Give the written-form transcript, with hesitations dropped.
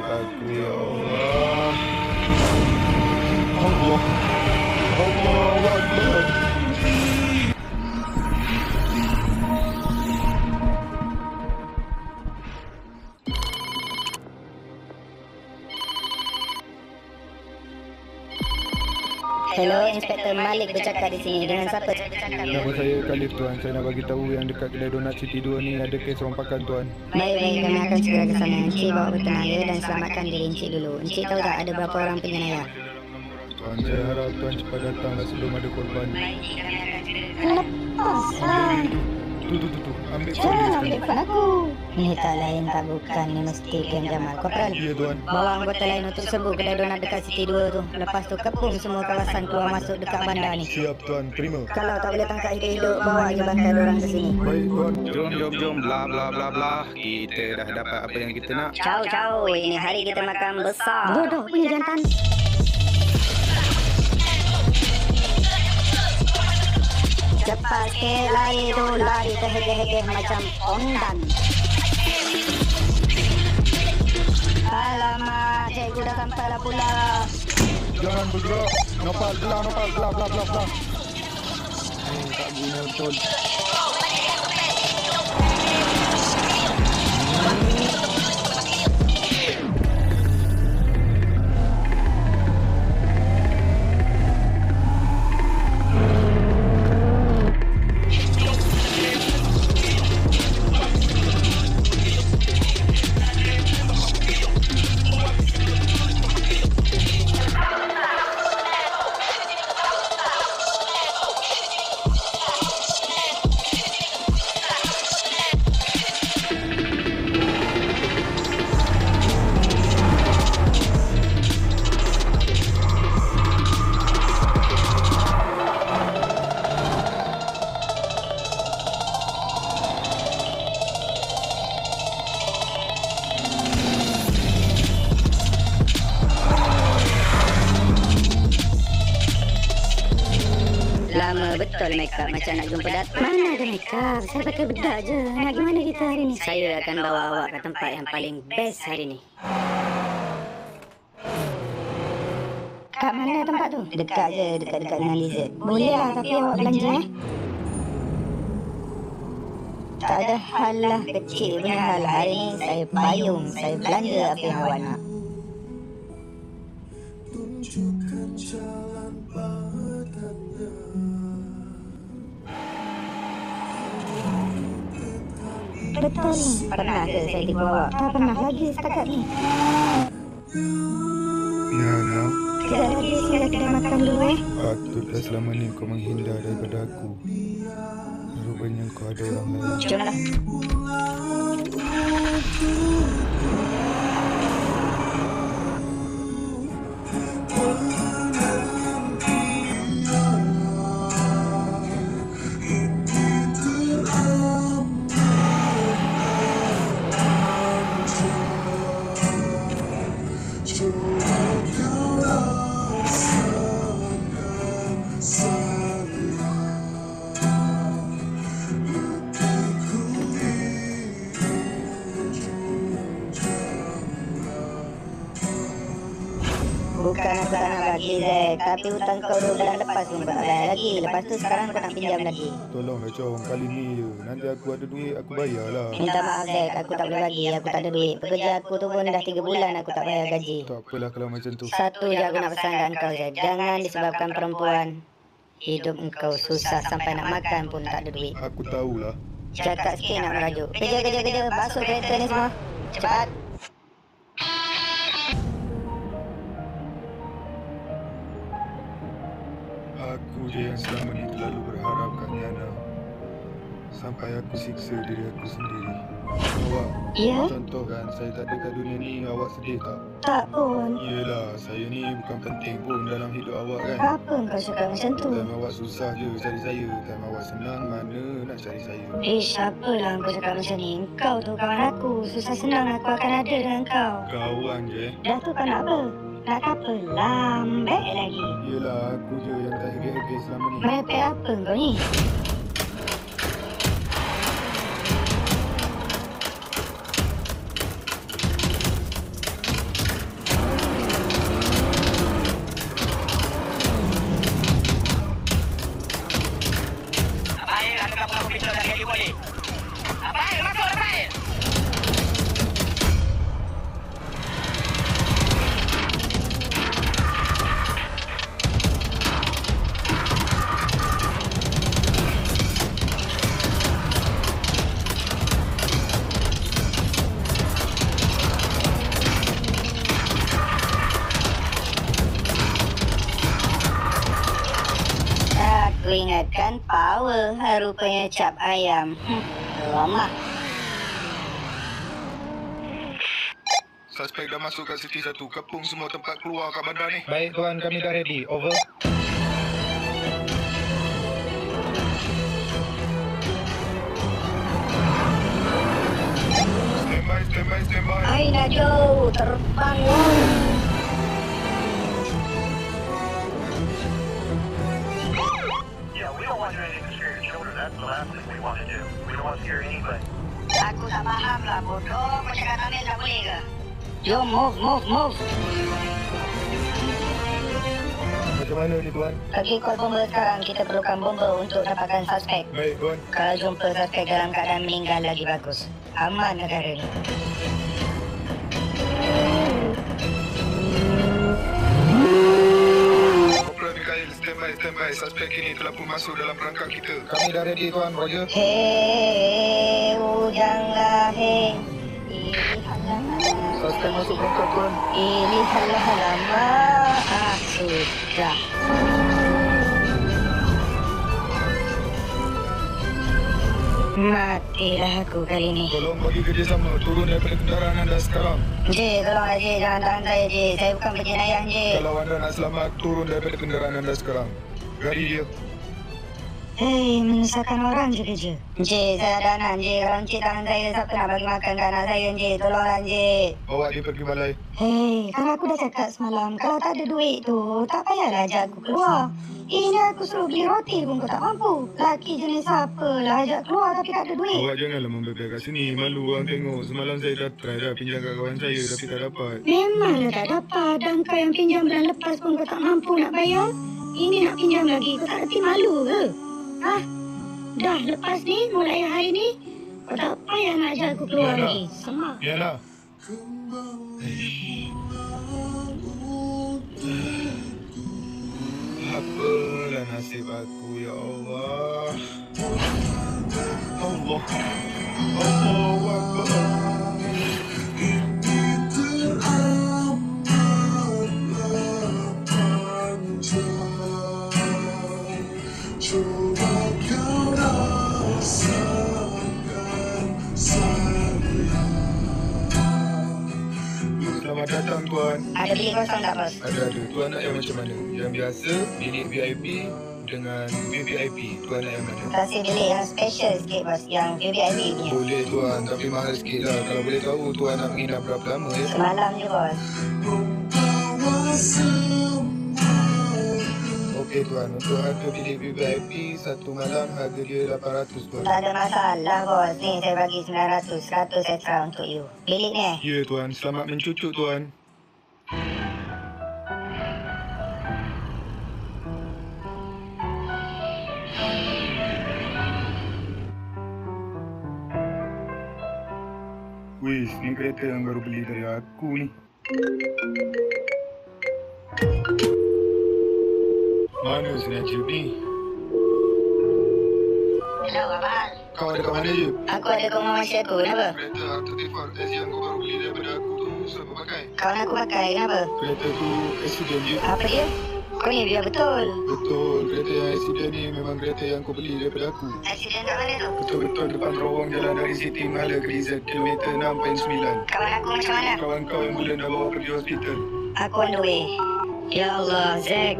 aku ya Allah. Allah. Allahu Akbar. Hello, Inspektor Malik bercakap di sini. Dengan siapa saya bercakap? Nama saya Khalif tuan. Saya nak bagi tahu yang dekat kedai donat City 2 ni ada kes rompakan tuan. Baik, kami akan segera ke sana. Encik bawa bertenang ya dan selamatkan diri Encik dulu. Encik tahu tak ada berapa orang penjenayah? Tuan, saya harap tuan cepat datanglah sebelum ada korban. Baik, kami akan segera ke sana. Lepaslah. Tu. Ambil Jangan polis ambil sekali. phone aku. Ini tak lain tak bukan. Ini mesti geng Jamal. Korporal, Ya tuan. bawa anggota lain untuk serbu kedai donat dekat City 2 tu. Lepas tu kepung semua kawasan keluar masuk dekat bandar ni. Siap tuan, terima. Kalau tak boleh tangkap hidup-hidup, bawa je bantai dorang ke sini. Baik tuan. Jom, bla bla bla bla. Kita dah dapat apa yang kita nak. Ciao, ini hari kita makan besar. Bodoh punya jantan. Cepat sikit lari tu, lari terhegeh-hegeh macam ondan. Alamak, cikgu dah sampai lah pula. Jangan bergerak. Nopal, belah. Tak guna betul. Lama betul make up macam nak jumpa dat. Mana ada make up? Saya pakai bedak je. Nak gimana kita hari ni? Saya akan bawa awak ke tempat yang paling best hari ni. Kat mana tempat tu? Dekat je, dekat-dekat dengan Lizard. Boleh lah, tapi awak belanja Tak ada hal lah, kecil punya hal. Hari ni saya payung, saya belanja apa yang awak nak. Betul ni. Pernah ke saya tipu awak? Tak pernah lagi setakat ni. Nana, Sekejap lagi saya kedai makan dulu patutlah selama ni kau menghindar daripada aku. Rupanya kau ada orang lain. Jomlah. Bukan aku tak nak bagi Zack, tapi hutang kau 2 bulan lepas pun kau tak bayar lagi. Lepas tu sekarang kau nak pinjam lagi. Tolonglah Chong, kali ni je. Nanti aku ada duit, aku bayarlah. Minta maaf Zack, aku tak boleh bagi, aku tak ada duit. Pekerja aku tu pun dah 3 bulan aku tak bayar gaji. Tak apalah kalau macam tu. Satu je aku nak pesankan kau Zack, jangan disebabkan perempuan hidup engkau susah sampai nak makan pun tak ada duit. Aku tahulah. Cakap sikit nak merajuk. Kerja, basuh kereta ni semua. Cepat. Aku je yang selama ni terlalu berharap kat Niana. Sampai aku siksa diri aku sendiri. Awak, Ya? contoh kan, saya tak ada kat dunia ni, awak sedih tak? Tak pun. Yelah, saya ni bukan penting pun dalam hidup awak kan. Apa kau cakap macam tu? Time awak susah je cari saya. Time awak senang, mana nak cari saya. Apalah kau cakap macam ni. Kau tu kawan aku. Susah senang aku akan ada dengan kau. Kawan je. Dah tu kau nak apa? Nak apa? Lambek lagi. Yelah, aku je yang tak hege-hege selama ni. Merepek apa kau ni? Aku ingatkan power, rupanya cap ayam. Lama. Suspek dah masuk kat City 1. Kepung semua tempat keluar kat bandar ni. Baik tuan, kami dah ready. Over. Standby. Aina jauh, terbang. Yeah, we don't want you anything to scare your children. That's the last thing we want to do. We don't want to scare anybody. Aku tak faham lah, bodoh. Kau cakap Tamil tak boleh ke? Jom, move. Macam mana ni tuan? Pergi call bomba sekarang. Kita perlukan bomba untuk dapatkan suspek. Baik tuan. Kalau jumpa suspek dalam keadaan meninggal lagi bagus. Aman negara ni. Kopral Mikhail, standby. Suspek ini telah pun masuk dalam perangkap kita. Kami dah ready tuan, Roger. Hei, ujanglah hei. Suspek masuk perangkap tuan. Ini lama. Sudah. Matilah aku kali ni. Tolong bagi kerjasama. Turun daripada kenderaan anda sekarang. J, tolong J, jangan tahan saya J. Saya bukan penjenayah J. Kalau anda nak selamat, turun daripada kenderaan anda sekarang. Gari dia. Hei, menyusahkan orang juga J. J, saya ada anak J. Kalau Encik tahan saya, siapa nak bagi makan ke anak saya J? Tolonglah J. Bawa dia pergi balai. Hei, kan aku dah cakap semalam, kalau tak ada duit tu, tak payahlah ajak aku keluar. Ini aku suruh beli roti pun kau tak mampu. Laki jenis apa lah ajak keluar tapi tak ada duit. Awak janganlah membebel kat sini. Malu orang tengok. Semalam saya dah try dah pinjam kat kawan saya tapi tak dapat. Memanglah tak dapat. Dan kau yang pinjam bulan lepas pun kau tak mampu nak bayar. Ini nak pinjam lagi. Kau tak reti malu ke? Ha? Dah lepas ni, mulai hari ni, kau tak payah nak ajak aku keluar Yalah. lagi. Semak. Yalah. Apalah nasib aku, ya Allah. Allahu Akbar. Selamat datang tuan. Ada bilik kosong tak bos? Ada. Tuan nak yang macam mana? Yang biasa, bilik VIP dengan VVIP. Tuan nak yang mana? Kasih bilik yang special sikit bos. Yang VIP punya. Boleh tuan, tapi mahal sikit lah. Kalau boleh tahu tuan nak menginap berapa lama ya? Semalam je bos. Okey tuan, untuk harga bilik VIP satu malam harga dia 800 tuan. Tak ada masalah bos. Ni saya bagi 900. 100 extra untuk you. Bilik ni. Ya tuan, selamat mencucuk tuan. Wih, ni kereta yang baru beli dari aku ni. Mana senaja ni? Hello, abang. Kau ada kat mana je? Aku ada kat rumah makcik aku. Kenapa? Kereta Auto-Default S yang kau baru beli daripada aku tu siapa pakai? Kawan aku pakai. Kenapa? Kereta tu accident je. Apa dia? Kau ni biar betul. Betul, kereta yang accident ni memang kereta yang kau beli daripada aku. Aksiden kat mana tu? Betul-betul depan terowong jalan dari Siti Mala ke Izzat, kilometer 6.9. Kawan aku macam mana? Kawan kau yang bulan dah bawa pergi hospital. Aku on the way. Ya Allah, Zack.